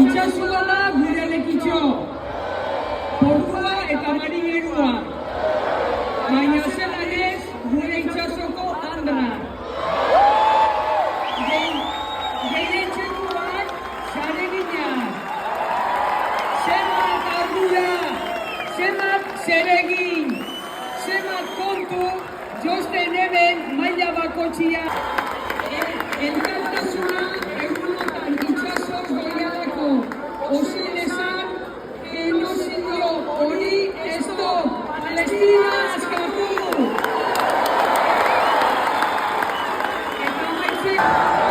Itxasua da gure lekitxo, portua eta marinerua, baina zelan ez gure itxasoko andra. Gehietxekoak zareginak, zemat ardura, zemat zeregin, zemat kontu josten hemen maila bakotxia. Elkartasuna egunotan itxasoz goialako, osin esan, genozidio hori stop, Palestina askatu! Eta